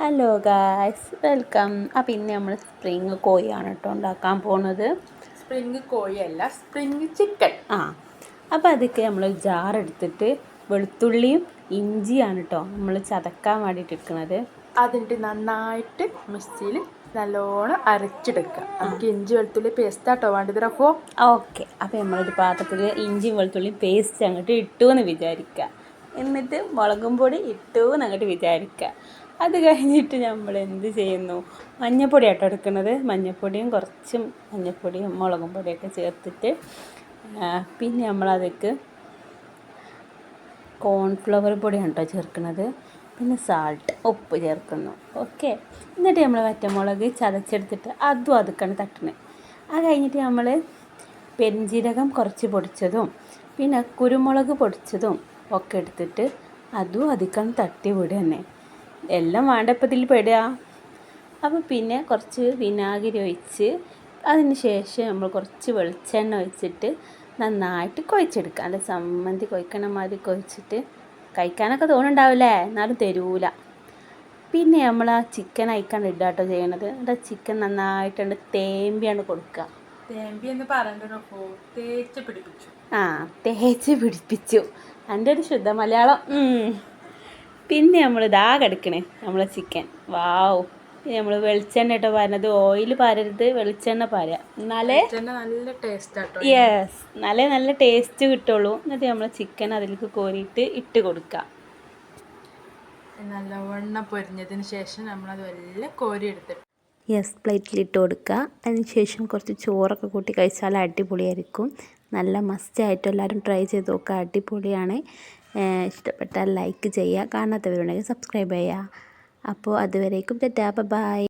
Hello guys, welcome. അപ്പോൾ ഇന്ന് നമ്മൾ സ്പ്രിങ് കോഴിയാണ് കേട്ടോ ഉണ്ടാക്കാൻ പോകുന്നത്. സ്പ്രിങ് കോഴിയല്ല, സ്പ്രിങ് ചിക്കൻ. അപ്പോൾ അതൊക്കെ നമ്മൾ ജാറെടുത്തിട്ട് വെളുത്തുള്ളിയും ഇഞ്ചിയാണ് കേട്ടോ നമ്മൾ ചതക്കാൻ വേണ്ടിയിട്ട് എടുക്കുന്നത്. അതിൻ്റെ നന്നായിട്ട് മിക്സിയിൽ നല്ലോണം അരച്ചെടുക്കുക. നമുക്ക് ഇഞ്ചി വെളുത്തുള്ളി പേസ്റ്റാട്ടോ വേണ്ടത് റഫോ. ഓക്കെ, അപ്പോൾ നമ്മളൊരു പാത്രത്തിൽ ഇഞ്ചിയും വെളുത്തുള്ളിയും പേസ്റ്റ് അങ്ങോട്ട് ഇട്ടു എന്ന് വിചാരിക്കുക. എന്നിട്ട് മുളകും പൊടി ഇട്ടു എന്ന് അങ്ങോട്ട് വിചാരിക്കുക. അത് കഴിഞ്ഞിട്ട് നമ്മൾ എന്ത് ചെയ്യുന്നു, മഞ്ഞൾപ്പൊടി ആട്ടോ എടുക്കുന്നത്. മഞ്ഞൾപ്പൊടിയും കുറച്ചും മഞ്ഞൾപ്പൊടിയും മുളകും പൊടിയൊക്കെ ചേർത്തിട്ട് പിന്നെ നമ്മളതിലേക്ക് കോൺഫ്ലവർ പൊടിയാണ് കേട്ടോ ചേർക്കുന്നത്. പിന്നെ സാൾട്ട്, ഉപ്പ് ചേർക്കുന്നു. ഓക്കെ, എന്നിട്ട് നമ്മൾ വറ്റമുളക് ചതച്ചെടുത്തിട്ട് അതും അതുക്കാണ് തട്ടുന്നത്. അത് കഴിഞ്ഞിട്ട് നമ്മൾ പെരിഞ്ജീരകം കുറച്ച് പൊടിച്ചതും പിന്നെ കുരുമുളക് പൊടിച്ചതും ഒക്കെ എടുത്തിട്ട് അതും അതിക്കാണ് തട്ടി വിടുക തന്നെ. എല്ലാം വേണ്ടപ്പത്തിൽ പെടുക. അപ്പോൾ പിന്നെ കുറച്ച് വിനാഗിരി ഒഴിച്ച് അതിന് ശേഷം നമ്മൾ കുറച്ച് വെളിച്ചെണ്ണ ഒഴിച്ചിട്ട് നന്നായിട്ട് കുഴച്ചെടുക്കുക. അല്ല ചമ്മന്തി കുഴക്കണ മാതിരി കുഴച്ചിട്ട് കഴിക്കാനൊക്കെ തോന്നുന്നുണ്ടാവില്ലേ, എന്നാലും തരൂല. പിന്നെ നമ്മൾ ആ ചിക്കൻ അയക്കാണ്ട് ഇടാട്ടോ ചെയ്യണത്. എന്നിട്ട് ചിക്കൻ നന്നായിട്ടുണ്ട് തേമ്പിയാണ് കൊടുക്കുക. തേമ്പി എന്ന് പറയണ്ടോ, തേച്ച് പിടിപ്പിച്ചു. തേച്ച് പിടിപ്പിച്ചു, എൻ്റെ ഒരു ശുദ്ധ മലയാളം. പിന്നെ നമ്മൾ ഇതാ കിടക്കണേ നമ്മളെ ചിക്കൻ. വാവ്. പിന്നെ നമ്മൾ വെളിച്ചെണ്ണ കേട്ടോ പറഞ്ഞത്, ഓയിൽ പാരരുത്, വെളിച്ചെണ്ണ പാരുക, എന്നാലേ നല്ല ടേസ്റ്റ് ആട്ടോ. യെസ്, നല്ല ടേസ്റ്റ് കിട്ടുള്ളൂ. എന്നിട്ട് നമ്മൾ ചിക്കൻ അതിലേക്ക് കോരിയിട്ട് ഇട്ട് കൊടുക്കുക. നല്ലവണ്ണം പൊരിഞ്ഞതിന് ശേഷം നമ്മളത് എല്ലാം കോരി എടുത്തിട്ട് പ്ലേറ്റിലിട്ട് കൊടുക്കുക. അതിന് ശേഷം കുറച്ച് ചോറൊക്കെ കൂട്ടി കഴിച്ചാൽ അടിപൊളിയായിരിക്കും. നല്ല മസ്റ്റായിട്ട് എല്ലാവരും ട്രൈ ചെയ്ത് നോക്കുക, അടിപൊളിയാണ്. ഇഷ്ടപ്പെട്ടാൽ ലൈക്ക് ചെയ്യുക, കാണാത്തവരുണ്ടെങ്കിൽ സബ്സ്ക്രൈബ് ചെയ്യുക. അപ്പോൾ അതുവരേക്കും ടാറ്റാ, ബൈ.